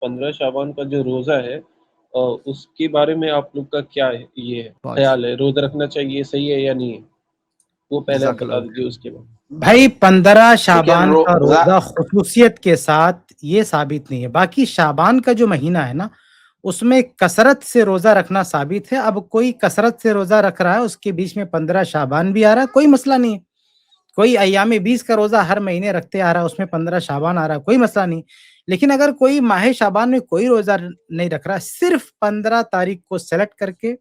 15 شعبان کا جو روزہ ہے اس کے بارے میں آپ لوگ کا کیا یہ خیال ہے؟ روزہ رکھنا چاہیے، صحیح ہے یا نہیں ہے؟ وہ پہلے آپ بتا دیجیے، اس کے بعد۔ بھائی 15 شعبان کا روزہ خصوصیت کے ساتھ یہ ثابت نہیں ہے. باقی شعبان کا جو مہینہ ہے نا، اس میں کثرت سے روزہ رکھنا ثابت ہے. اب کوئی کثرت سے روزہ رکھ رہا ہے، اس کے بیچ میں 15 شعبان بھی آ رہا ہے، کوئی مسئلہ نہیں ہے. کوئی ایام 20 کا روزہ ہر مہینے رکھتے آ رہا ہے، اس میں 15 شعبان آ رہا ہے، کوئی مسئلہ نہیں. لیکن اگر کوئی ماہ شعبان میں کوئی روزہ نہیں رکھ رہا، صرف 15 تاریخ کو سلیکٹ کر کے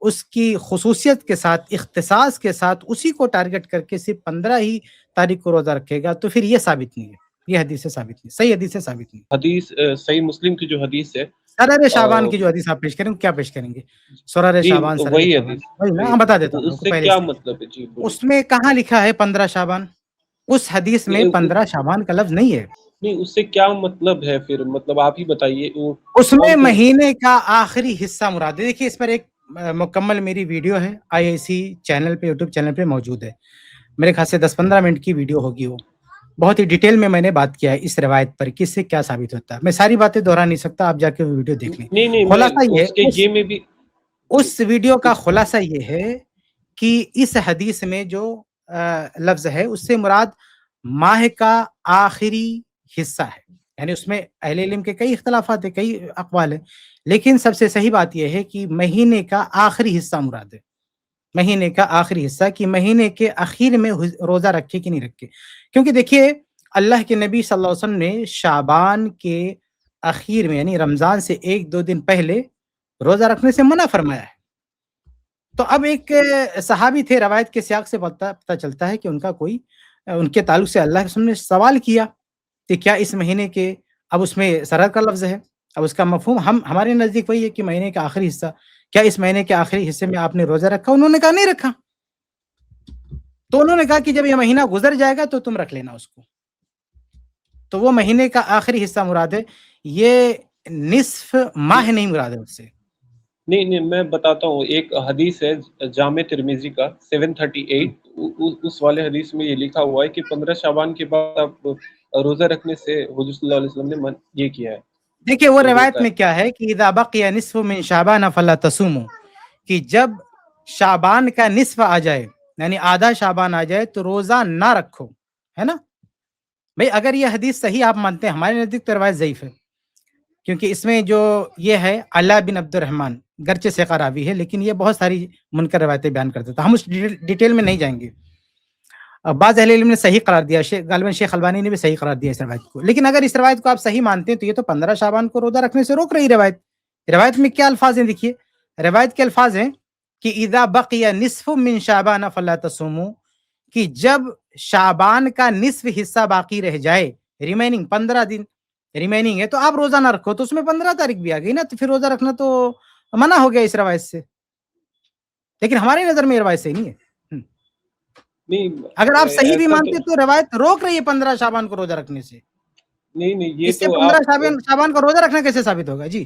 اس کی خصوصیت کے ساتھ، اختصاص کے ساتھ اسی کو ٹارگٹ کر کے صرف 15 ہی تاریخ کو روزہ رکھے گا، تو پھر یہ ثابت نہیں ہے. یہ حدیث سے ثابت نہیں، صحیح حدیث سے ثابت نہیں. حدیث صحیح مسلم کی جو حدیث ہے، سرر شعبان کی جو حدیث آپ پیش کریں گے، کیا پیش کریں گے؟ سرر شعبان، سرر وہی شعبان، حدیث، وہی نا، بتا دیتا ہوں اس سے کیا مطلب ہے؟ جی اس میں کہاں لکھا ہے 15 شعبان؟ اس حدیث میں 15 شعبان کا لفظ نہیں ہے. نہیں، اس سے کیا مطلب ہے پھر؟ مطلب آپ ہی بتائیے. اس میں مہینے کا آخری حصہ مراد ہے. دیکھیے، اس پر ایک مکمل میری ویڈیو ہے، IIC چینل پہ، یوٹیوب چینل پہ موجود ہے. میرے خیال سے 10-15 منٹ کی ویڈیو ہوگی. وہ بہت ہی ڈیٹیل میں نے بات کیا ہے اس روایت پر، کس سے کیا ثابت ہوتا ہے. میں ساری باتیں دہرا نہیں سکتا، آپ جا کے وہ ویڈیو دیکھ لیں. خلاصہ یہ ہے، اس ویڈیو کا خلاصہ یہ ہے کہ اس حدیث میں جو لفظ ہے، اس سے مراد ماہ کا آخری حصہ ہے. یعنی اس میں اہل علم کے کئی اختلافات ہیں، کئی اقوال ہیں، لیکن سب سے صحیح بات یہ ہے کہ مہینے کا آخری حصہ مراد ہے. مہینے کا آخری حصہ، کہ مہینے کے اخیر میں روزہ رکھے کہ نہیں رکھے. کیونکہ دیکھیے، اللہ کے نبی صلی اللہ علیہ وسلم نے شعبان کے اخیر میں، یعنی رمضان سے 1-2 دن پہلے روزہ رکھنے سے منع فرمایا ہے. تو اب ایک صحابی تھے، روایت کے سیاق سے پتہ چلتا ہے کہ ان کے تعلق سے اللہ کے رسول نے سوال کیا کہ کیا اس مہینے کے، اب اس میں سرر کا لفظ ہے، اب اس کا مفہوم ہمارے نزدیک وہی ہے کہ مہینے کا آخری حصہ. کیا اس مہینے کے آخری حصے میں آپ نے روزہ رکھا؟ انہوں نے کہا نہیں رکھا. تو انہوں نے کہا کہ جب یہ مہینہ گزر جائے گا تو تم رکھ لینا اس کو. تو وہ مہینے کا آخری حصہ مراد ہے، یہ نصف ماہ نہیں مراد ہے اس سے. نہیں، میں بتاتا ہوں. ایک حدیث ہے جامع ترمذی کا 738، اس والے حدیث میں یہ لکھا ہوا ہے کہ 15 شعبان کے بعد آپ روزہ رکھنے سے حضور صلی اللہ علیہ وسلم نے یہ کیا ہے. دیکھیے وہ روایت میں کیا ہے کہ اذا بقی نصف من شعبان فلا تصوموا، کہ جب شعبان کا نصف آ جائے، یعنی آدھا شعبان آ جائے، تو روزہ نہ رکھو، ہے نا بھئی. اگر یہ حدیث صحیح آپ مانتے ہیں، ہمارے نزدیک تو روایت ضعیف ہے، کیونکہ اس میں جو یہ ہے علاء بن عبد الرحمن، گرچہ ثقہ راوی ہے، لیکن یہ بہت ساری منکر روایتیں بیان کرتے تھے. ہم اس ڈیٹیل میں نہیں جائیں گے. بعض اہل علم نے صحیح قرار دیا، غالباً شیخ البانی نے بھی صحیح قرار دیا اس روایت کو. لیکن اگر اس روایت کو آپ صحیح مانتے ہیں تو یہ تو 15 شعبان کو روزہ رکھنے سے روک رہی روایت. روایت میں کیا الفاظ ہیں؟ دیکھیے، روایت کے الفاظ ہیں کہ اذا بقی نصف من شعبان فلا تصوموا، کہ جب شعبان کا نصف حصہ باقی رہ جائے، ریمیننگ 15 دن ریمیننگ ہے، تو آپ روزہ نہ رکھو. تو اس میں 15 تاریخ بھی آ گئی نا، تو پھر روزہ رکھنا تو منع ہو گیا اس روایت سے. لیکن ہماری نظر میں یہ روایت صحیح نہیں ہے. اگر آپ صحیح بھی مانتے تو روایت روک رہی ہے 15 شعبان کو روزہ رکھنے سے. نہیں، یہ اس سے 15 شعبان کا روزہ رکھنا کیسے ثابت ہوگا؟ جی،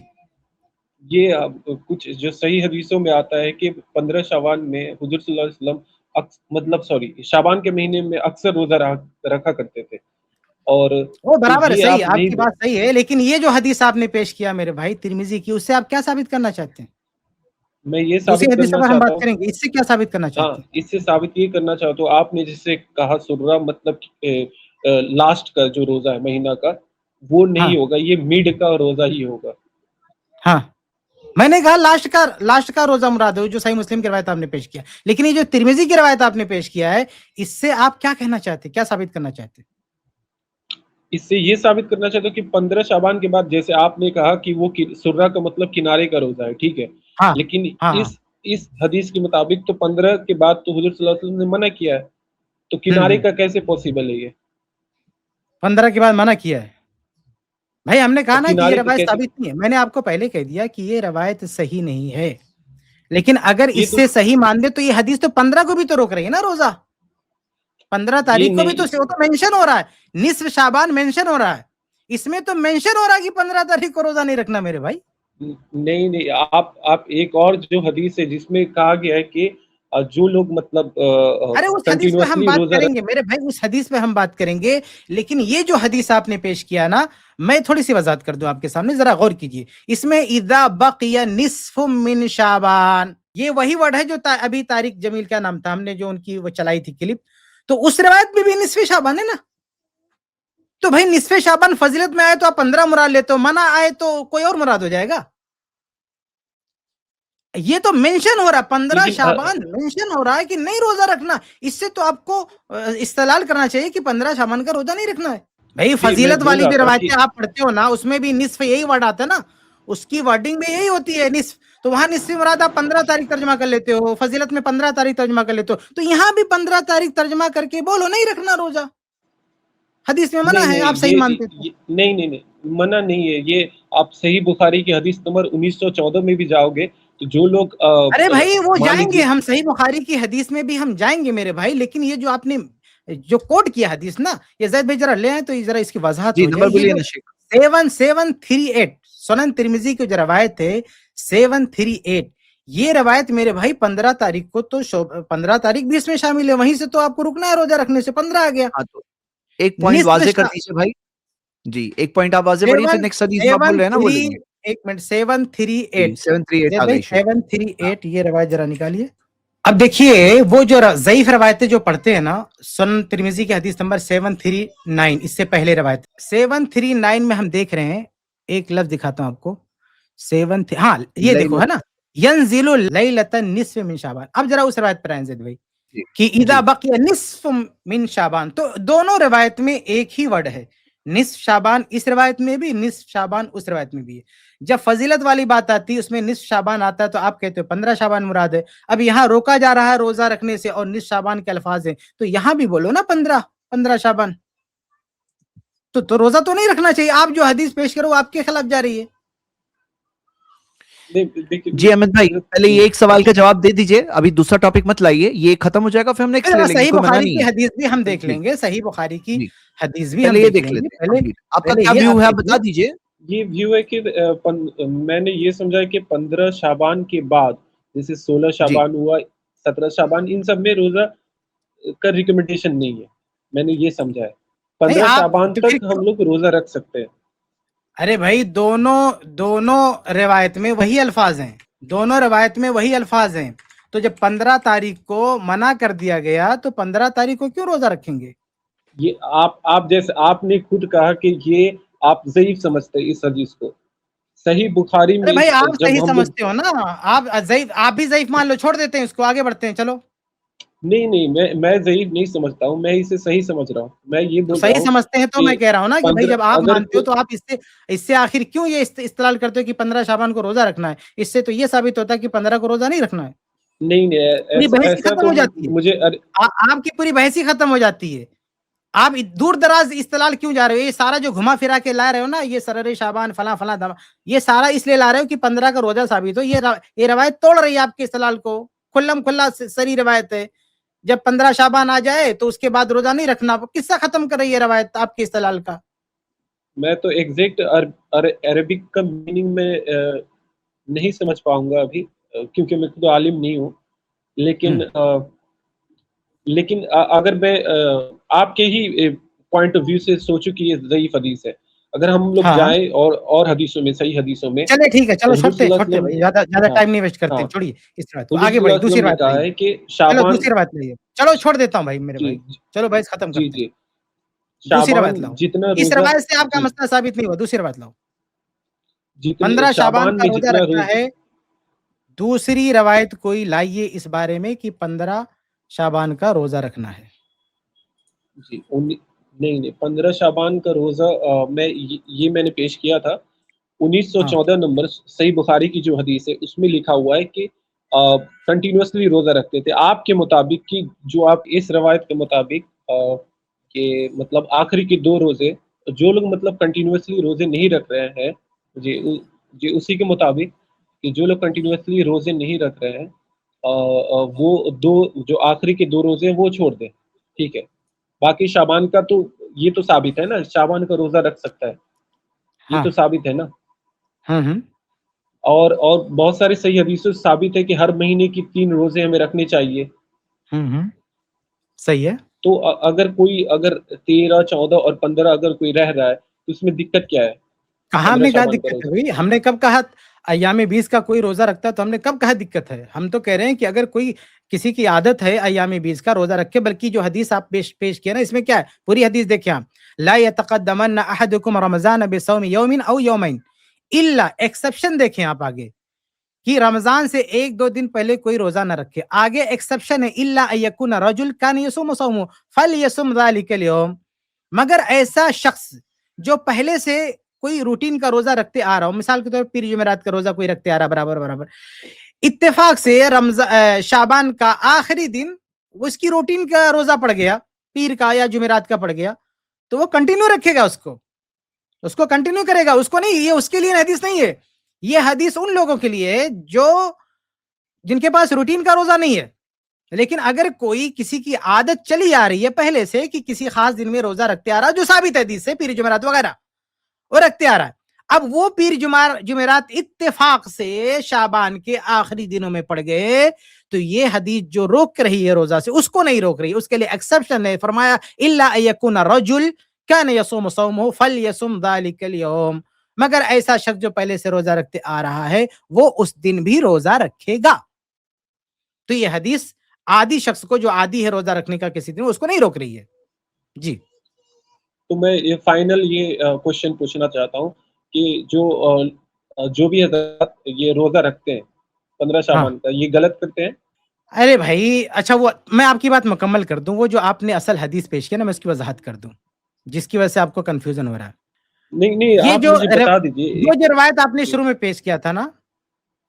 یہ کچھ جو صحیح حدیثوں میں آتا ہے کہ 15 شعبان میں حضور صلی اللہ علیہ وسلم شعبان کے مہینے میں اکثر روزہ رکھا کرتے تھے. اور وہ برابر ہے، صحیح، آپ کی بات صحیح ہے. لیکن یہ جو حدیث آپ نے پیش کیا میرے بھائی ترمذی کی، اس سے آپ کیا ثابت کرنا چاہتے ہیں؟ میں یہ ثابت کرنا چاہتا بات کریں گے، اس سے کیا ثابت کرنا چاہتے ہیں؟ اس سے ثابت یہ کرنا چاہتا ہوں، آپ نے جس سے کہا سرہ، مطلب لاسٹ کا جو روزہ ہے مہینہ کا، وہ نہیں ہوگا، یہ مڈ کا روزہ ہی ہوگا. ہاں، میں نے کہا لاسٹ کا روزہ مراد ہے، جو صحیح مسلم کی روایت آپ نے پیش کیا. لیکن یہ جو ترمذی کی روایت آپ نے پیش کیا ہے، اس سے آپ کیا کہنا چاہتے ہیں، کیا ثابت کرنا چاہتے ہیں؟ اس سے یہ ثابت کرنا چاہتا ہوں کہ 15 شعبان کے بعد، جیسے آپ نے کہا کہ وہ سرہ کا مطلب کنارے کا روزہ ہے، ٹھیک ہے، لیکن اس حدیث کے مطابق تو 15 کے بعد تو حضور صلی اللہ علیہ وسلم نے منع کیا ہے، تو کنارے کا کیسے پوسیبل ہے؟ یہ 15 کے بعد منع کیا ہے بھائی. ہم نے کہا نا کہ یہ روایت ثابت نہیں ہے. میں نے آپ کو پہلے کہہ دیا کہ یہ روایت صحیح نہیں ہے. لیکن اگر اس سے صحیح مان دے تو یہ حدیث تو 15 کو بھی تو روک رہی ہے نا روزہ. 15 تاریخ کو بھی تو مینشن ہو رہا ہے، نصف شعبان مینشن ہو رہا ہے. اس میں تو مینشن ہو رہا ہے کہ 15 تاریخ کو روزہ نہیں رکھنا میرے بھائی. نہیں، آپ ایک اور جو حدیث ہے جس میں کہا گیا ہے کہ جو لوگ مطلب ارے اس حدیث پہ ہم بات کریں گے میرے بھائی، اس حدیث پہ ہم بات کریں گے، لیکن یہ جو حدیث آپ نے پیش کیا نا، میں تھوڑی سی وضاحت کر دوں آپ کے سامنے، ذرا غور کیجئے. اس میں اذا بقی نصف من شعبان، یہ وہی ورڈ ہے جو ابھی طارق جمیل کا نام تھا، ہم نے جو ان کی وہ چلائی تھی کلپ، تو اس روایت میں بھی نصف شعبان ہے نا. تو بھائی نصف شعبان فضیلت میں آئے تو آپ 15 مراد لیتے ہو، منع آئے تو کوئی اور مراد ہو جائے گا. یہ تو مینشن ہو رہا ہے 15 شعبان مینشن ہو رہا ہے کہ نہیں روزہ رکھنا. اس سے تو آپ کو استدلال کرنا چاہیے کہ 15 شعبان کا روزہ نہیں رکھنا ہے. بھائی فضیلت والی جو روایتیں آپ پڑھتے ہو نا، اس میں بھی نصف یہی ورڈ آتا ہے نا، اس کی ورڈنگ میں یہی ہوتی ہے نصف. تو وہاں نصف مراد آپ 15 تاریخ ترجمہ کر لیتے ہو، فضیلت میں 15 تاریخ ترجمہ کر لیتے ہو، تو یہاں بھی 15 تاریخ ترجمہ کر کے بولو نہیں رکھنا روزہ. حدیث میں منع ہے، آپ صحیح مانتے تھے. نہیں منع نہیں ہے. یہ آپ صحیح بخاری کی حدیث نمبر 1914 میں بھی جاؤ گے تو جو لوگ ارے بھائی وہ جائیں گے، ہم صحیح بخاری کی حدیث میں بھی ہم جائیں گے میرے بھائی، لیکن یہ جو آپ نے جو کوٹ کیا حدیث نا، یہ زید بھائی ذرا لے آئیں تو ذرا اس کی وضاحت ہو جائے. 7738 سنن ترمذی کی جو روایت ہے 738، یہ روایت میرے بھائی 15 تاریخ کو تو 15 تاریخ بھی اس میں شامل ہے، وہیں سے تو آپ کو رکنا ہے روزہ رکھنے سے، 15 آ گیا. ایک پوائنٹ واضح کر دیجیے بھائی جی، ایک پوائنٹ آپ واضح پڑھیے، پھر نیکسٹ حدیث آپ بول رہے ہیں نا وہ لیں گے. ایک منٹ 738 یہ روایت ذرا نکالیے. اب دیکھیے وہ جو ضعیف روایتیں جو پڑھتے ہیں نا، سنن ترمذی کی حدیث نمبر 739، اس سے پہلے روایت 739 میں ہم دیکھ رہے ہیں، ایک لفظ دکھاتا ہوں آپ کو. ہاں یہ دیکھو ہے نا، ینزل لیلۃ النصف من شعبان. اب ذرا اس روایت پر آئیں زید بھائی کہ اذا بقی نصف من شعبان، تو دونوں روایت میں ایک ہی ورڈ ہے، نصف شعبان اس روایت میں بھی، نصف شعبان اس روایت میں بھی ہے. جب فضیلت والی بات آتی ہے اس میں نصف شعبان آتا ہے تو آپ کہتے ہو 15 شعبان مراد ہے. اب یہاں روکا جا رہا ہے روزہ رکھنے سے اور نصف شعبان کے الفاظ ہیں، تو یہاں بھی بولو نا 15 شعبان. تو روزہ تو نہیں رکھنا چاہیے. آپ جو حدیث پیش کرو آپ کے خلاف جا رہی ہے. جی احمد بھائی پہلے یہ ایک سوال کا جواب دے دیجئے، ابھی دوسرا ٹاپک مت لائیے، یہ ختم ہو جائے گا پھر ہم نیکسٹ لے لیں گے. صحیح بخاری کی حدیث بھی ہم دیکھ لیں گے، صحیح بخاری کی حدیث بھی ہم دیکھ لیں گے. پہلے آپ کا کیا ویو ہے بتا دیجئے. یہ ویو ہے کہ میں نے یہ سمجھا کہ 15 شعبان کے بعد جیسے 16 شعبان ہوا، 17 شعبان، ان سب میں روزہ کا ریکمنڈیشن نہیں ہے. میں نے یہ سمجھا ہے 15 شعبان تک ہم لوگ روزہ رکھ سکتے ہیں. ارے بھائی دونوں روایت میں وہی الفاظ ہیں، دونوں روایت میں وہی الفاظ ہیں. تو جب 15 تاریخ کو منع کر دیا گیا تو 15 تاریخ کو کیوں روزہ رکھیں گے؟ یہ آپ جیسے آپ نے خود کہا کہ یہ آپ ضعیف سمجھتے ہیں اس حدیث کو. صحیح بخاری میں بھائی آپ صحیح سمجھتے ہو نا، آپ بھی ضعیف مان لو، چھوڑ دیتے ہیں اس کو، آگے بڑھتے ہیں. چلو نہیں میں ضعیف نہیں سمجھتا ہوں، میں اسے صحیح سمجھ رہا ہوں. میں یہ بول رہا ہوں صحیح سمجھتے ہیں تو میں کہہ رہا ہوں نا کہ بھائی جب آپ مانتے ہو تو آپ اس سے آخر کیوں یہ استدلال کرتے ہو کہ 15 شعبان کو روزہ رکھنا ہے؟ اس سے تو یہ ثابت ہوتا ہے کہ 15 کو روزہ نہیں رکھنا ہے. نہیں بحث ختم ہو جاتی ہے، آپ کی پوری بحث ختم ہو جاتی ہے. آپ دور دراز استدلال کیوں جا رہے ہو؟ یہ سارا جو گھما پھرا کے لا رہے ہو نا، یہ سرر شعبان فلاں فلاں یہ سارا اس لیے لا رہے ہو کہ 15 کا روزہ ثابت ہو. یہ روایت توڑ رہی ہے آپ کے استدلال کو، کھلا سری روایت ہے. جب 15 شعبان آ جائے تو اس کے بعد روزہ نہیں رکھنا، قصہ ختم کر رہی ہے روایت آپ کے استدلال کا. میں تو ایگزیکٹ عربک کا میننگ میں نہیں سمجھ پاؤں گا ابھی، کیونکہ میں خود عالم نہیں ہوں. لیکن اگر میں آپ کے ہی پوائنٹ آف ویو سے سوچوں کہ یہ ضعیف حدیث ہے، اگر ہم لوگ جائیں اور حدیثوں میں، صحیح حدیثوں میں، چلے ٹھیک ہے، چلو چھوڑتے بھائی، زیادہ ٹائم نہیں ویسٹ کرتے، چھوڑیے اس طرح. تو آگے بڑھیں، دوسری بات ہے کہ شعبان، دوسری بات لائیے. چلو چھوڑ دیتا ہوں بھائی میرے بھائی، چلو بھائی ختم کرتے ہیں. دوسری روایت لاؤ. اس روایت سے آپ کا مسئلہ ثابت نہیں ہوا، دوسری روایت لاؤ. 15 شعبان کا روزہ رکھنا ہے، دوسری روایت کوئی لائیے اس بارے میں کہ 15 شعبان کا روزہ رکھنا ہے. جی نہیں 15 شعبان کا روزہ میں نے پیش کیا تھا 1914 نمبر صحیح بخاری کی جو حدیث ہے اس میں لکھا ہوا ہے کہ کنٹینیوسلی روزہ رکھتے تھے. آپ کے مطابق کی جو آپ اس روایت کے مطابق کہ مطلب آخری کے 2 روزے جو لوگ مطلب کنٹینیوسلی روزے نہیں رکھ رہے ہیں، جی اسی کے مطابق کہ جو لوگ کنٹینیوسلی روزے نہیں رکھ رہے ہیں وہ جو آخری کے 2 روزے ہیں وہ چھوڑ دیں. ٹھیک ہے، باقی شعبان کا تو یہ تو ثابت ہے نا، شعبان کا روزہ رکھ سکتا ہے، یہ تو ثابت ہے نا. اور بہت سارے صحیح حدیثوں سے ثابت ہے کہ ہر مہینے کی 3 روزے ہمیں رکھنے چاہیے. صحیح ہے. تو اگر 13, 14 اور 15 اگر کوئی رہ رہا ہے تو اس میں دقت کیا ہے؟ کہاں ہم نے کہا دقت ہے؟ ہم نے کب کہا ایام 20 کا کوئی روزہ رکھتا ہے تو ہم نے کب کہا دقت ہے؟ ہم تو کہہ رہے ہیں کہ اگر کوئی کسی کی عادت ہے ایام 20 کا روزہ رکھے، بلکہ جو حدیث آپ پیش کیا نا اس میں کیا ہے؟ پوری حدیث دیکھیں آپ. لا يتقدمن احدكم رمضان بصوم يوم او يومين الا، ایکسپشن دیکھیں آپ آگے کہ رمضان سے 1-2 دن پہلے کوئی روزہ نہ رکھے. آگے ایکسپشن ہے الا ان يكون رجل كان يصوم صومه فليصم ذلك اليوم، مگر ایسا شخص جو پہلے سے کوئی روٹین کا روزہ رکھتے آ رہا ہو، مثال کے طور پر پیر جمعرات کا روزہ کوئی رکھتے آ رہا برابر، اتفاق سے شعبان کا آخری دن اس کی روٹین کا روزہ پڑ گیا، پیر کا یا جمعرات کا پڑ گیا، تو وہ کنٹینیو رکھے گا، اس کو کنٹینیو کرے گا. اس کو نہیں، یہ اس کے لیے حدیث نہیں ہے. یہ حدیث ان لوگوں کے لیے ہے جو جن کے پاس روٹین کا روزہ نہیں ہے. لیکن اگر کوئی کسی کی عادت چلی آ رہی ہے پہلے سے کہ کسی خاص دن میں روزہ رکھتے آ رہا، جو ثابت حدیث سے پیر جمعرات وغیرہ وہ رکھتے آ رہا ہے، اب وہ پیر جمعرات اتفاق سے شعبان کے آخری دنوں میں پڑ گئے، تو یہ حدیث جو روک رہی ہے روزہ سے اس کو نہیں روک رہی. اس کے لیے ایکسپشن ہے، فرمایا الا ان يكون رجل كان يصوم صومه فليصم ذلك اليوم، مگر ایسا شخص جو پہلے سے روزہ رکھتے آ رہا ہے وہ اس دن بھی روزہ رکھے گا. تو یہ حدیث عادی شخص کو جو عادی ہے روزہ رکھنے کا کسی دن، اس کو نہیں روک رہی ہے. جی تو میں یہ فائنل کوشچن پوچھنا چاہتا ہوں کہ جو بھی حضرات یہ روزہ رکھتے ہیں 15 شعبان کا، یہ غلط کرتے ہیں؟ ارے بھائی اچھا، وہ میں آپ کی بات مکمل کر دوں. وہ جو آپ نے اصل حدیث پیش کیا نا، میں اس کی وضاحت کر دوں جس کی وجہ سے آپ کو کنفیوژن ہو رہا ہے. نہیں یہ آپ مجھے بتا دیجیے. جو روایت آپ نے شروع میں پیش کیا تھا نا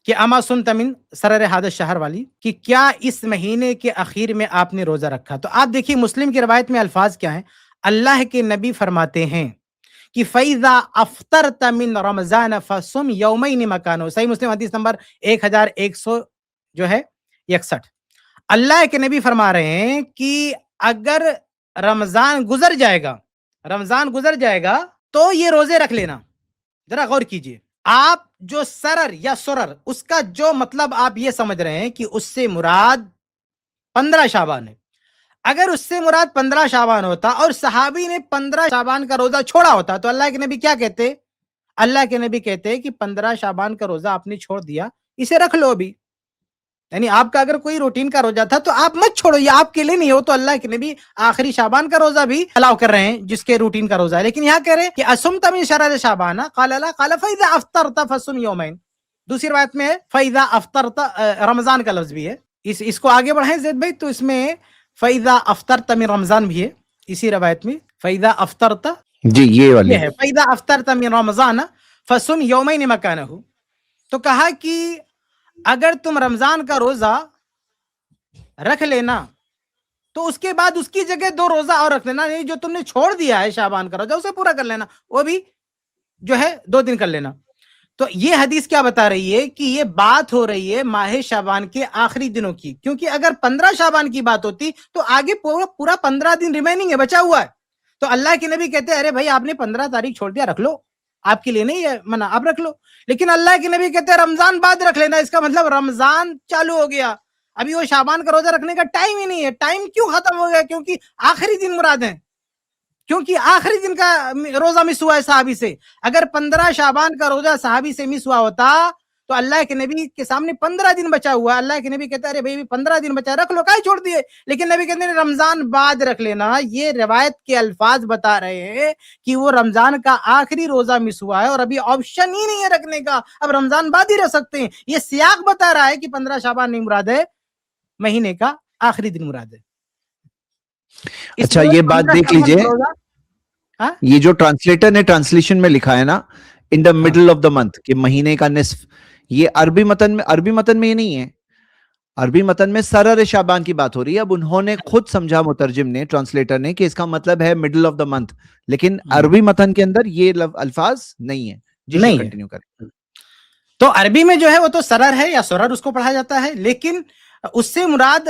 کہ اما سنت من سرر حادث شہر والی، کہ کیا اس مہینے کے اخیر میں آپ نے روزہ رکھا، تو آپ دیکھیے مسلم کی روایت میں الفاظ کیا ہیں. اللہ کے نبی فرماتے ہیں کہ فَإِذَا أَفْطَرْتَ مِنْ رَمَضَانَ فَصُمْ يَوْمَيْنِ مَكَانَهُ. صحیح مسلم حدیث نمبر 1161. اللہ کے نبی فرما رہے ہیں کہ اگر رمضان گزر جائے گا تو یہ روزے رکھ لینا. ذرا غور کیجئے، آپ جو سرر یا سرر، اس کا جو مطلب آپ یہ سمجھ رہے ہیں کہ اس سے مراد 15 شعبان ہے. اگر اس سے مراد 15 شعبان ہوتا اور صحابی نے 15 شعبان کا روزہ چھوڑا ہوتا تو اللہ کے نبی کیا کہتے؟ اللہ کے نبی کہتے کہ 15 شعبان کا روزہ آپ نے چھوڑ دیا، اسے رکھ لو ابھی. یعنی آپ کا اگر کوئی روٹین کا روزہ تھا تو آپ مت چھوڑو، یہ آپ کے لیے نہیں ہو. تو اللہ کے نبی آخری شعبان کا روزہ بھی الاؤ کر رہے ہیں جس کے روٹین کا روزہ ہے. لیکن یہاں کہہ رہے ہیں کہ اسمت من شرر شعبان، قال لا قال فاذا افطرت فصم یومین. دوسری روایت میں فاذا افطرت، رمضان کا لفظ بھی ہے. اس کو آگے بڑھائیں زید بھائی، تو اس میں فاذا افطرت من رمضان بھی ہے اسی روایت میں. فاذا افطرت، جی یہ والی ہے فاذا افطرت من رمضان فصم یومین مکانہ. تو کہا کہ اگر تم رمضان کا روزہ رکھ لینا تو اس کے بعد اس کی جگہ 2 روزہ اور رکھ لینا، یعنی جو تم نے چھوڑ دیا ہے شعبان کا روزہ اسے پورا کر لینا، وہ بھی جو ہے 2 دن کر لینا. تو یہ حدیث کیا بتا رہی ہے کہ یہ بات ہو رہی ہے ماہ شعبان کے آخری دنوں کی، کیونکہ اگر 15 شعبان کی بات ہوتی تو آگے پورا 15 دن ریمیننگ ہے، بچا ہوا ہے. تو اللہ کے نبی کہتے ہیں ارے بھائی آپ نے 15 تاریخ چھوڑ دیا، رکھ لو، آپ کے لیے نہیں ہے منع، آپ رکھ لو. لیکن اللہ کے نبی کہتے ہیں رمضان بعد رکھ لینا. اس کا مطلب رمضان چالو ہو گیا، ابھی وہ شعبان کا روزہ رکھنے کا ٹائم ہی نہیں ہے. ٹائم کیوں ختم ہو گیا؟ کیونکہ آخری دن مراد ہے، کیونکہ آخری دن کا روزہ مس ہوا ہے صحابی سے. اگر 15 شعبان کا روزہ صحابی سے مس ہوا ہوتا تو اللہ کے نبی کے سامنے 15 دن بچا ہوا ہے. اللہ کے نبی کہتے ہیں ارے بھائی 15 دن بچا، رکھ لو، کاہے چھوڑ دیے؟ لیکن نبی کہتے ہیں رمضان بعد رکھ لینا. یہ روایت کے الفاظ بتا رہے ہیں کہ وہ رمضان کا آخری روزہ مس ہوا ہے اور ابھی آپشن ہی نہیں ہے رکھنے کا، اب رمضان بعد ہی رکھ سکتے ہیں. یہ سیاق بتا رہا ہے کہ 15 شعبان نہیں مراد ہے، مہینے کا آخری دن مراد ہے. اچھا یہ بات دیکھ لیجئے، یہ جو ٹرانسلیٹر نے ٹرانسلیشن میں لکھا ہے نا in the middle of the month, کہ مہینے کا نصف، یہ عربی متن میں یہ نہیں ہے. عربی متن میں سرر شعبان کی بات ہو رہی ہے. اب انہوں نے خود سمجھا، مترجم نے، ٹرانسلیٹر نے، کہ اس کا مطلب ہے مڈل آف دا منتھ، لیکن عربی متن کے اندر یہ الفاظ نہیں ہے. جی کنٹینیو کریں. تو عربی میں جو ہے وہ تو سرر ہے یا سرر اس کو پڑھا جاتا ہے، لیکن اس سے مراد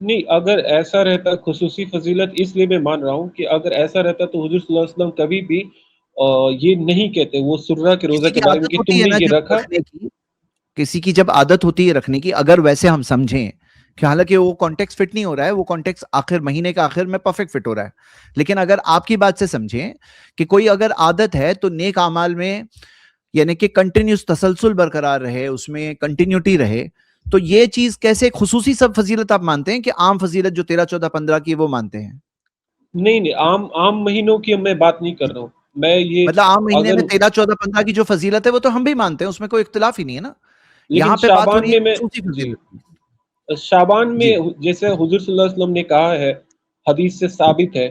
نہیں اگر ایسا رہتا خصوصی فضیلت اس لیے میں مان رہا ہوں کہ اگر ایسا رہتا تو حضور صلی اللہ علیہ وسلم کبھی بھی یہ نہیں کہتے وہ سرہ کے روزہ کے بارے میں کہ تم نے یہ رکھا. کسی کی جب عادت ہوتی ہے رکھنے کی, اگر ویسے ہم سمجھیں کہ حالانکہ وہ کانٹیکس فٹ نہیں ہو رہا ہے, وہ کانٹیکس آخر مہینے کا آخر میں پرفیکٹ فٹ ہو رہا ہے, لیکن اگر آپ کی بات سے سمجھیں کہ کوئی اگر عادت ہے تو نیک اعمال میں یعنی کہ کنٹینیوس تسلسل برقرار رہے, اس میں کنٹینیوٹی رہے, تو یہ چیز کیسے خصوصی سب فضیلت آپ مانتے ہیں کہ عام فضیلت جو 13 14 15 کی وہ مانتے ہیں؟ نہیں عام مہینوں کی میں بات نہیں کر رہا ہوں میں, یہ مطلب عام مہینے میں 13 14 15 کی جو فضیلت ہے وہ تو ہم بھی مانتے ہیں, اس میں کوئی اختلاف ہی نہیں ہے نا. یہاں پہ بات ہو رہی ہے خصوصی فضیلت. شعبان میں جیسے حضور صلی اللہ علیہ وسلم نے کہا ہے, حدیث سے ثابت ہے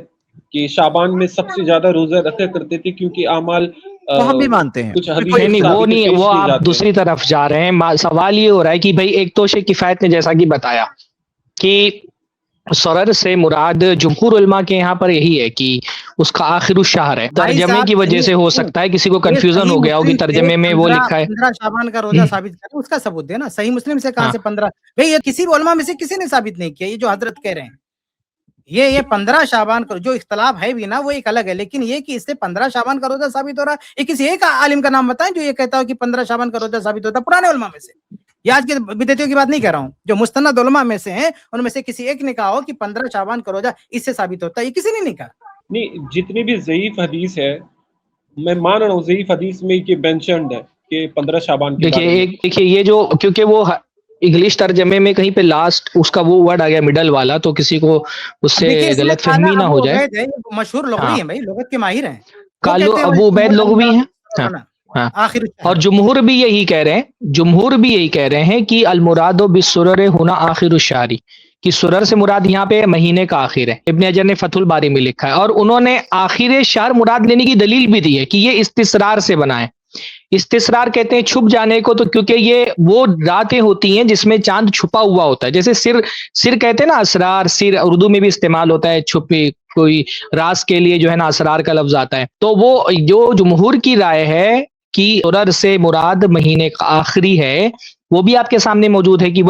کہ شعبان میں سب سے زیادہ روزہ رکھا کرتے تھے کیونکہ اعمال ہم بھی مانتے ہیں. کچھ نہیں وہ آپ دوسری طرف جا رہے ہیں. سوال یہ ہو رہا ہے کہ بھائی ایک تو شیخ کفایت نے جیسا کہ بتایا کہ سرر سے مراد جمہور علماء کے یہاں پر یہی ہے کہ اس کا آخر الشہر ہے. ترجمے کی وجہ سے ہو سکتا ہے کسی کو کنفیوژن ہو گیا ہوگی, ترجمے میں وہ لکھا ہے 15 شعبان کا روزہ ثابت کریں, اس کا ثبوت دے نا. صحیح مسلم سے کہاں سے 15؟ بھئی یہ کسی بھی علماء میں سے کسی نے ثابت نہیں کیا, یہ جو حضرت کہہ رہے ہیں یہ 15 شعبان کا جو اختلاف ہے بھی نا وہ ایک الگ ہے, لیکن یہ کہ اس سے 15 شعبان کا روزہ ثابت ہو رہا ہے, یہ کسی ایک عالم کا نام بتائیں جو یہ کہتا ہو کہ 15 شعبان کا روزہ ثابت ہوتا ہے پرانے علماء میں سے. یہ آج کے بدعتیوں کی بات نہیں کہہ رہا ہوں, جو مستند علماء میں سے ہیں ان میں سے کسی ایک نے کہا ہو کہ 15 شعبان کا روزہ اس سے ثابت ہوتا ہے, یہ کسی نے نہیں کہا. نہیں جتنی بھی ضعیف حدیث ہے میں مان رہا ہوں ضعیف حدیث میں یہ مینشنڈ ہے کہ 15 شعبان کے بارے میں. دیکھیے یہ جو کیونکہ وہ انگلش ترجمے میں کہیں پہ لاسٹ اس کا وہ ورڈ آ گیا مڈل والا, تو کسی کو اس سے غلط فہمی نہ ہو جائے. مشہور لغوی ہیں بھائی, لغت کے ماہر ہیں, ابو عبید لغوی ہیں. اور جمہور بھی یہی کہہ رہے ہیں کہ المراد بالسرر ہونا آخر الشہر, کہ سرر سے مراد یہاں پہ مہینے کا آخر ہے. ابن حجر نے فتح الباری میں لکھا ہے, اور انہوں نے آخر شہر مراد لینے کی دلیل بھی دی ہے کہ یہ استسرار سے بنا ہے. استسرار کہتے ہیں چھپ جانے کو, تو کیونکہ یہ وہ راتیں ہوتی ہیں جس میں چاند چھپا ہوا ہوتا ہے. جیسے سر کہتے ہیں نا, اسرار, سر اردو میں بھی استعمال ہوتا ہے, چھپے کوئی راز کے لیے جو ہے نا اسرار کا لفظ آتا ہے. تو وہ جو جمہور کی رائے ہے کہ سرر سے مراد مہینے کا آخری ہے, وہ بھی آپ کے سامنے موجود ہے کہ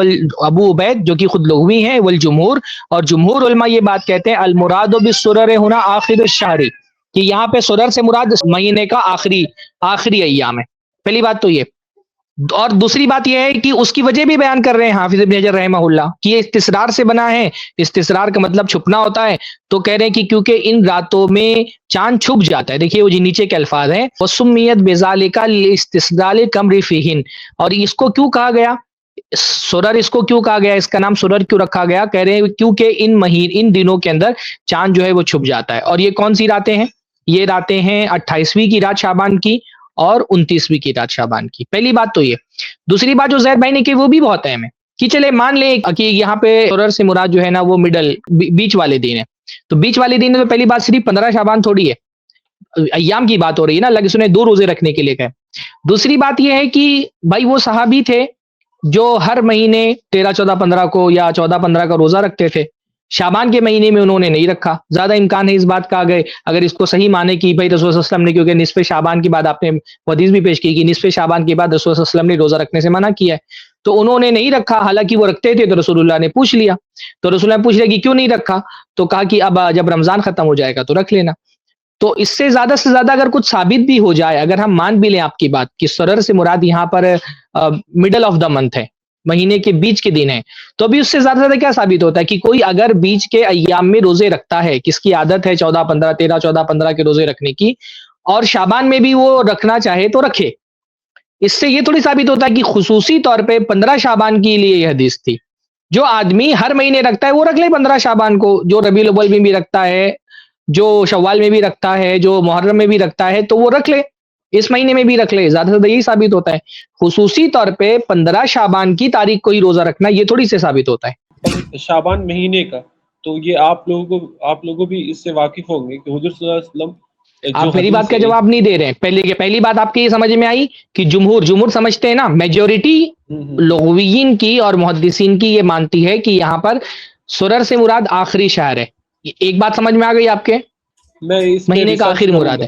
ابو عبید جو کہ خود لغوی ہیں والجمہور, اور جمہور علماء یہ بات کہتے ہیں المراد بالسرر ہونا آخر الشہر, کہ یہاں پہ سرر سے مراد مہینے کا آخری ایام ہے. پہلی بات تو یہ, اور دوسری بات یہ ہے کہ اس کی وجہ بھی بیان کر رہے ہیں حافظ ابن حجر رحمہ اللہ کہ یہ استسرار سے بنا ہے. استسرار کا مطلب چھپنا ہوتا ہے, تو کہہ رہے ہیں کہ کیونکہ ان راتوں میں چاند چھپ جاتا ہے. دیکھیے وہ جی نیچے کے الفاظ ہیں, وسمیت بذالک لاستسلال القمر فیہن, اور اس کو کیوں کہا گیا سرر, اس کو کیوں کہا گیا, اس کا نام سرر کیوں رکھا گیا؟ کہہ رہے ہیں کیونکہ ان دنوں کے اندر چاند جو ہے وہ چھپ جاتا ہے. اور یہ کون سی راتیں ہیں؟ یہ راتیں ہیں 28ویں کی رات شعبان کی اور 29ویں کی رات شعبان کی. پہلی بات تو یہ. دوسری بات جو زید بھائی نے کی وہ بھی بہت اہم ہے کہ چلے مان لیں کہ یہاں پہ سرر سے مراد جو ہے نا وہ بیچ والے دن ہے, تو بیچ والے دن تو پہلی بات صرف 15 شعبان تھوڑی ہے, ایام کی بات ہو رہی ہے نا, اللہ کے رسول نے 2 روزے رکھنے کے لیے کہے. دوسری بات یہ ہے کہ بھائی وہ صحابی تھے جو ہر مہینے 13 14 15 کو یا 14 15 کا روزہ رکھتے تھے. شعبان کے مہینے میں انہوں نے نہیں رکھا. زیادہ امکان ہے اس بات کا اگر اس کو صحیح مانے کہ بھائی رسول صلی اللہ علیہ وسلم نے, کیونکہ نصف شعبان کے بعد آپ نے حدیث بھی پیش کی کہ نصف شعبان کے بعد رسول صلی اللہ علیہ وسلم نے روزہ رکھنے سے منع کیا ہے, تو انہوں نے نہیں رکھا. حالانکہ وہ رکھتے تھے, تو رسول اللہ نے پوچھ لیا, تو رسول اللہ نے پوچھ لیا کہ کیوں نہیں رکھا, تو کہا کہ اب جب رمضان ختم ہو جائے گا تو رکھ لینا. تو اس سے زیادہ اگر کچھ ثابت بھی ہو جائے, اگر ہم مان بھی لیں آپ کی بات کہ سرر سے مراد یہاں پر مڈل آف دا منتھ ہے, مہینے کے بیچ کے دن ہے, تو ابھی اس سے زیادہ کیا ثابت ہوتا ہے کہ کوئی اگر بیچ کے ایام میں روزے رکھتا ہے, کس کی عادت ہے 14 15 13 14 15 کے روزے رکھنے کی, اور شعبان میں بھی وہ رکھنا چاہے تو رکھے. اس سے یہ تھوڑی ثابت ہوتا ہے کہ خصوصی طور پہ 15 شعبان کے لیے یہ حدیث تھی. جو آدمی ہر مہینے رکھتا ہے وہ رکھ لے 15 شعبان کو, جو ربیع الاول میں بھی رکھتا ہے, جو شوال میں بھی رکھتا ہے, جو محرم میں بھی رکھتا ہے, تو وہ رکھ لے, اس مہینے میں بھی رکھ لے. زیادہ سے زیادہ یہی ثابت ہوتا ہے. خصوصی طور پہ 15 شعبان کی تاریخ کو ہی روزہ رکھنا یہ تھوڑی سے ثابت ہوتا ہے شعبان مہینے کا. تو یہ آپ لوگوں بھی اس سے واقف ہوں گے کہ حضور صلی اللہ علیہ وسلم, آپ میری بات کا جواب نہیں دے رہے ہیں. پہلی بات آپ کی یہ سمجھ میں آئی کہ جمہور سمجھتے ہیں نا, میجورٹی لغویین کی اور محدثین کی یہ مانتی ہے کہ یہاں پر سرر سے مراد آخری شہر ہے. ایک بات سمجھ میں آ گئی آپ کے, مہینے کا آخر مراد ہے.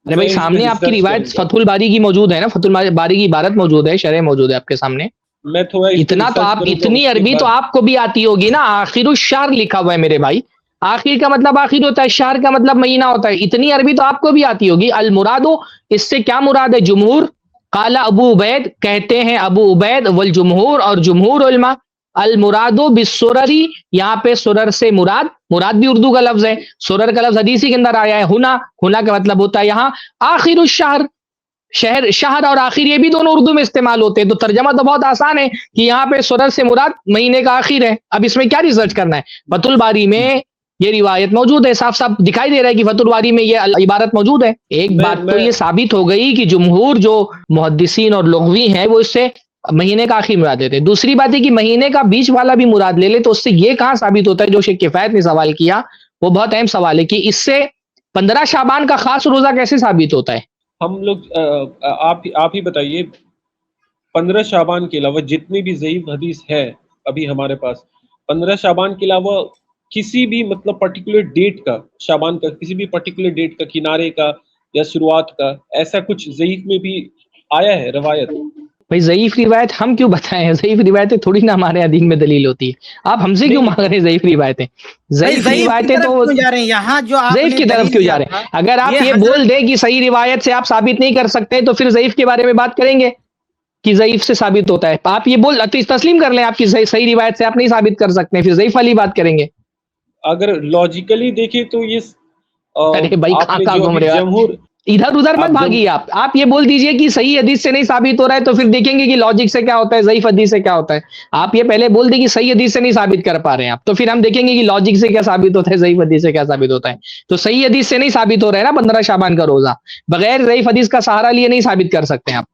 ارے بھائی سامنے آپ کی روایت فتح الباری کی موجود ہے نا, فتح الباری کی عبارت موجود ہے, شرح موجود ہے آپ کے سامنے. میں تھوڑا اتنا تو آپ, اتنی عربی تو آپ کو بھی آتی ہوگی نا. آخر الشہر لکھا ہوا ہے میرے بھائی, آخر کا مطلب آخر ہوتا ہے, شہر کا مطلب مہینہ ہوتا ہے. اتنی عربی تو آپ کو بھی آتی ہوگی. المرادو, اس سے کیا مراد ہے؟ جمہور. قال ابو عبید, کہتے ہیں ابو عبید, والجمہور, اور جمہور علماء, المرادو بالسرری, یہاں پہ سرر سے مراد, مراد بھی اردو کا لفظ ہے, سرر کا لفظ حدیثی کے اندر آیا ہے. ہونا, ہونا کا مطلب ہوتا ہے یہاں آخر الشہر, شہر, شہر اور آخر یہ بھی دونوں اردو میں استعمال ہوتے ہیں. تو ترجمہ تو بہت آسان ہے کہ یہاں پہ سرر سے مراد مہینے کا آخر ہے. اب اس میں کیا ریسرچ کرنا ہے؟ فتح الباری میں یہ روایت موجود ہے, صاف صاف دکھائی دے رہا ہے کہ فتح الباری میں یہ عبارت موجود ہے. ایک بات تو یہ ثابت ہو گئی کہ جمہور جو محدثین اور لغوی ہیں وہ اس سے مہینے کا آخر مراد لیتے ہیں. دوسری بات ہے کہ مہینے کا بیچ والا بھی مراد لے لے تو اس سے یہ کہاں ثابت ہوتا ہے؟ جو شیخ کفایت نے سوال کیا وہ بہت اہم سوال ہے کہ اس سے 15 شعبان کا خاص روزہ کیسے ثابت ہوتا ہے؟ ہم لوگ آپ ہی بتائیے, 15 شعبان کے علاوہ جتنی بھی ضعیف حدیث ہے ابھی ہمارے پاس, 15 شعبان کے علاوہ کسی بھی مطلب پرٹیکولر ڈیٹ کا, شعبان کا کسی بھی پرٹیکولر ڈیٹ کا, کنارے کا یا شروعات کا, ایسا کچھ ضعیف میں بھی آیا ہے روایت؟ بھائی ضعیف روایت ہم کیوں بتائیں؟ ضعیف روایتیں تھوڑی نا ہمارے دین میں دلیل ہوتی ہے. آپ ہم سے کیوں مانگ رہے ہیں ضعیف روایتیں؟ ضعیف روایتیں تو یہاں جو ضعیف کی طرف کیوں جا رہے ہیں؟ اگر آپ یہ بول دیں کہ صحیح روایت سے آپ ثابت نہیں کر سکتے تو پھر ضعیف کے بارے میں بات کریں گے کہ ضعیف سے ثابت ہوتا ہے. آپ یہ بول تسلیم کر لیں آپ کی صحیح روایت سے آپ نہیں ثابت کر سکتے, پھر ضعیف والی بات کریں گے. اگر لاجیکلی دیکھیں تو یہ ارے بھائی کہاں گھوم رہے ہو, ادھر ادھر مت بھاگیے آپ یہ بول دیجئے کہ صحیح حدیث سے نہیں ثابت ہو رہا ہے تو پھر دیکھیں گے کہ لاجک سے کیا ہوتا ہے, ضعیف حدیث سے کیا ہوتا ہے. آپ یہ پہلے بول دیں کہ صحیح حدیث سے نہیں ثابت کر پا رہے ہیں آپ, تو پھر ہم دیکھیں گے کہ لاجک سے کیا ثابت ہوتا ہے, ضعیف حدیث سے کیا ثابت ہوتا ہے. تو صحیح حدیث سے نہیں ثابت ہو رہا ہے نا 15 شعبان کا روزہ, بغیر ضعیف حدیث کا سہارا لیے نہیں ثابت کر سکتے آپ.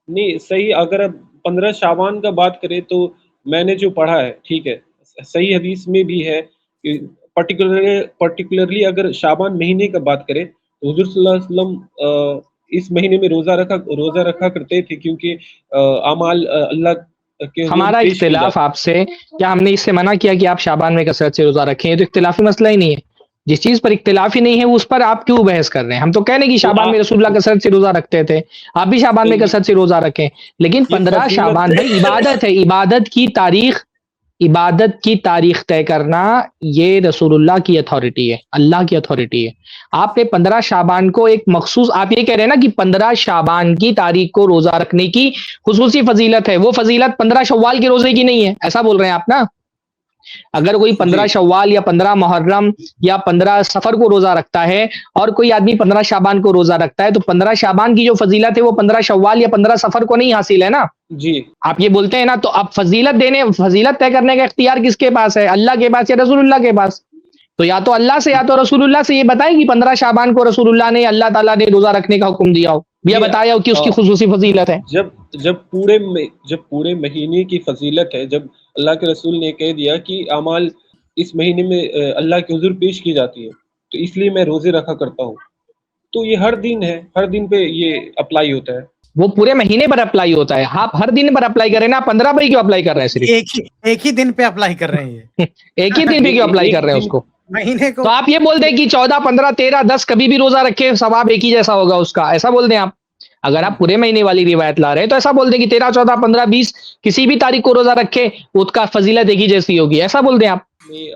نہیں صحیح, اگر 15 شعبان کا بات کریں تو میں نے جو پڑھا ہے, ٹھیک ہے, صحیح حدیث میں بھی ہے کہ پرٹیکولرلی اگر شعبان مہینے کا بات کریں تو حضور صلی اللہ علیہ وسلم اس مہینے میں روزہ رکھا کرتے تھے, کیونکہ اعمال اللہ کے ہمارا اختلاف آپ سے, کیا ہم نے اس سے منع کیا کہ آپ شعبان میں کثرت سے روزہ رکھیں؟ یہ تو اختلافی مسئلہ ہی نہیں ہے. جس چیز پر اختلاف ہی نہیں ہے اس پر آپ کیوں بحث کر رہے ہیں؟ ہم تو کہنے کہ شعبان میں رسول اللہ کثرت سے روزہ رکھتے تھے, آپ بھی شعبان میں کثرت سے روزہ رکھیں, لیکن 15 شعبان بھائی عبادت ہے, عبادت کی تاریخ طے کرنا یہ رسول اللہ کی اتھارٹی ہے, اللہ کی اتھارٹی ہے. آپ نے 15 شعبان کو ایک مخصوص, آپ یہ کہہ رہے ہیں نا کہ 15 شعبان کی تاریخ کو روزہ رکھنے کی خصوصی فضیلت ہے, وہ فضیلت 15 شوال کے روزے کی نہیں ہے, ایسا بول رہے ہیں آپ نا. اگر کوئی 15 شوال یا 15 محرم یا 15 سفر کو روزہ رکھتا ہے اور کوئی آدمی 15 شعبان کو روزہ رکھتا ہے تو 15 شعبان کی جو فضیلت ہے وہ 15 شوال یا 15 سفر کو نہیں حاصل ہے نا. جی آپ یہ بولتے ہیں نا, تو اب فضیلت طے کرنے کا اختیار کس کے پاس ہے؟ اللہ کے پاس یا رسول اللہ کے پاس؟ تو یا تو اللہ سے یا تو رسول اللہ سے یہ بتائے کہ 15 شعبان کو رسول اللہ نے, اللہ تعالیٰ نے روزہ رکھنے کا حکم دیا ہو, یا بتایا ہو کہ اس کی خصوصی فضیلت ہے. جب پورے مہینے کی فضیلت ہے, جب اللہ کے رسول نے کہہ دیا کہ اعمال اس مہینے میں اللہ کے حضور پیش کی جاتی ہے تو اس لیے میں روزے رکھا کرتا ہوں, تو یہ ہر دن ہے, ہر دن پہ یہ اپلائی ہوتا ہے. وہ پورے مہینے پر اپلائی ہوتا ہے, آپ ہر دن پر اپلائی کر رہے ہیں نا, 15 پر کیوں اپلائی کر رہے ہیں؟ صرف ایک ہی دن پہ اپلائی کر رہے ہیں, ایک ہی دن پہ کیوں اپلائی کر رہے ہیں اس کو مہینے کو؟ تو آپ یہ بول دیں کہ 14 15 13 10 کبھی بھی روزہ رکھے ثواب ایک ہی جیسا ہوگا اس کا, ایسا بول دیں آپ. اگر آپ پورے مہینے والی روایت لا رہے ہیں تو ایسا بول دیں کہ 13 14 15 20 کسی بھی تاریخ کو روزہ رکھے اس کا فضیلت ایک ہی جیسی ہوگی, ایسا بول دیں آپ.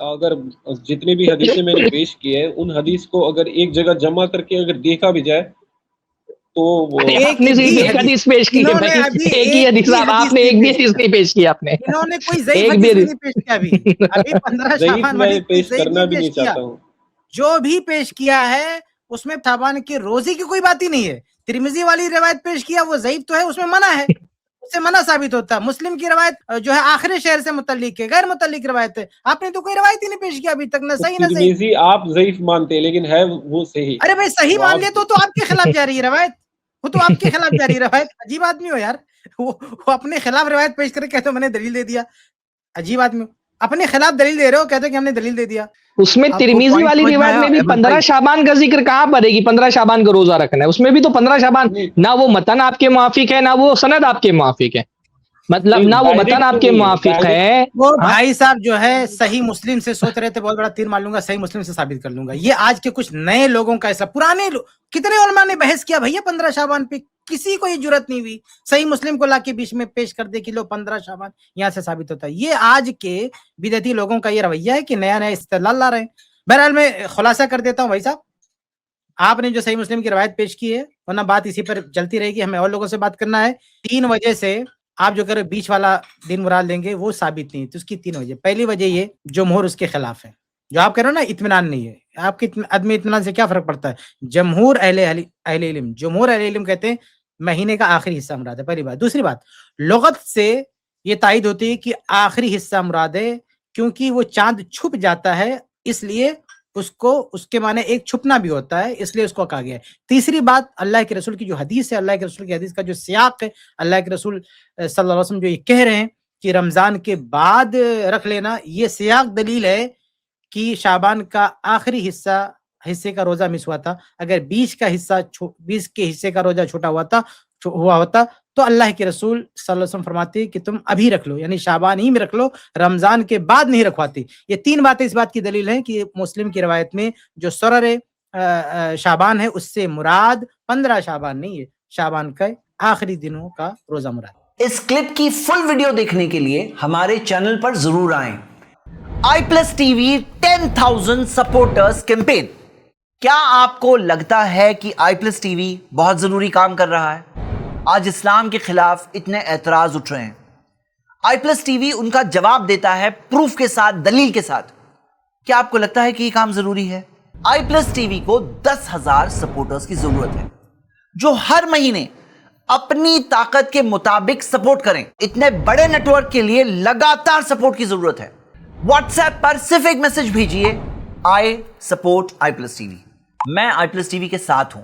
اگر جتنے بھی حدیثیں میں نے پیش کی ہے ان حدیث کو اگر ایک جگہ جمع کر کے اگر دیکھا بھی جائے تو آپ نے صرف ایک حدیث پیش کی ہے, ایک ہی حدیث, آپ نے ایک بھی حدیث نہیں پیش کی, آپ نے انہوں نے کوئی ضعیف حدیث نہیں پیش کیا ابھی 15 شعبان میں پیش کرنا بھی نہیں چاہتا ہوں. جو بھی پیش کیا ہے اس میں شعبان کے روزے کی کوئی بات ہی نہیں ہے. ترمذی والی روایت پیش کیا وہ ضعیف تو ہے, اس میں منع ہے, اس سے منع ثابت ہوتا ہے. مسلم کی روایت جو ہے آخری شہر سے متعلق ہے, غیر متعلق روایت ہے, آپ نے تو کوئی روایت ہی نہیں پیش کیا ابھی تک, نہ صحیح نہ صحیح. آپ ضعیف مانتے ہیں لیکن ہے وہ صحیح. ارے بھائی صحیح مان لے تو آپ کے خلاف جا رہی ہے روایت, وہ تو آپ کے خلاف جا رہی ہے روایت. عجیب آدمی ہو یار, وہ اپنے خلاف روایت پیش کر کے کہتے ہو میں نے دلیل دے دیا. عجیب آدمی ہو, اپنے خلاف دلیل دے رہے ہو, کہتے کہ ہم نے دلیل دے دیا. اس میں ترمذی والی روایت میں بھی 15 شعبان کا ذکر کہاں پر ہے کہ 15 شعبان کا روزہ رکھنا ہے؟ اس میں بھی تو 15 شعبان, نہ وہ متن آپ کے موافق ہے نہ وہ سند آپ کے موافق ہے. مطلب نہ وہ متن آپ کے موافق ہے. وہ بھائی صاحب جو ہے صحیح مسلم سے سوچ رہے تھے بہت بڑا تیر مار لوں گا, صحیح مسلم سے ثابت کر لوں گا. یہ آج کے کچھ نئے لوگوں کا ایسا, پرانے کتنے علماء نے بحث کیا بھیا 15 شعبان پہ, کسی کو یہ جرت نہیں ہوئی صحیح مسلم کو لا کے بیچ میں پیش کر دے کہ لو 15 شعبان یہاں سے ثابت ہوتا ہے. یہ آج کے بدعتی لوگوں کا یہ رویہ ہے کہ نیا نیا استدلال لا رہے ہیں. بہرحال میں خلاصہ کر دیتا ہوں بھائی صاحب, آپ نے جو صحیح مسلم کی روایت پیش کی ہے, ورنہ بات اسی پر چلتی رہے گی, ہمیں اور لوگوں سے بات کرنا ہے. 3 وجہ سے آپ جو کرے بیچ والا دین مراد لیں گے وہ ثابت نہیں, تو اس کی 3 وجہ. پہلی وجہ یہ جمہور اس کے خلاف ہے, جو آپ کہہ رہے ہو نا اطمینان نہیں ہے, آپ کے عدم اطمینان سے کیا فرق پڑتا ہے. جمہور اہل علم کہتے ہیں مہینے کا آخری حصہ مراد ہے, پہلی بات. دوسری بات, لغت سے یہ تائید ہوتی ہے کہ آخری حصہ مراد ہے, کیونکہ وہ چاند چھپ جاتا ہے اس لیے اس کو, اس کے معنی ایک چھپنا بھی ہوتا ہے اس لیے اس کو کہا گیا ہے. تیسری بات, اللہ کے رسول کی جو حدیث ہے, اللہ کے رسول کی حدیث کا جو سیاق ہے, اللہ کے رسول صلی اللہ علیہ وسلم جو یہ کہہ رہے ہیں کہ رمضان کے بعد رکھ لینا, یہ سیاق دلیل ہے کہ شعبان کا آخری حصے کا روزہ مس ہوا تھا. اگر 20 کے حصے کا روزہ چھوٹا ہوا ہوتا تو اللہ کے رسول صلی اللہ علیہ وسلم فرماتے کہ تم ابھی رکھ لو, یعنی شعبان ہی میں رکھ لو, رمضان کے بعد نہیں رکھواتے. یہ 3 باتیں اس بات کی دلیل ہیں کہ مسلم کی روایت میں جو سرر شعبان ہے اس سے مراد 15 شعبان نہیں ہے, شعبان کا آخری دنوں کا روزہ مراد. اس کلپ کی فل ویڈیو دیکھنے کے لیے ہمارے چینل پر ضرور آئیں. i+TV 10,000 supporters campaign. کیا آپ کو لگتا ہے کہ i+TV بہت ضروری کام کر رہا ہے؟ آج اسلام کے خلاف اتنے اعتراض اٹھ رہے ہیں. i+TV ان کا جواب دیتا ہے پروف کے ساتھ, دلیل کے ساتھ. کیا آپ کو لگتا ہے کہ یہ کام ضروری ہے؟ i+TV کو 10,000 سپورٹرز کی ضرورت ہے جو ہر مہینے اپنی طاقت کے مطابق سپورٹ کریں. اتنے بڑے نیٹ ورک کے لیے لگاتار سپورٹ کی ضرورت ہے. واٹس ایپ پر صرف ایک میسج بھیجئے, I support i+TV. میں i+TV کے ساتھ ہوں.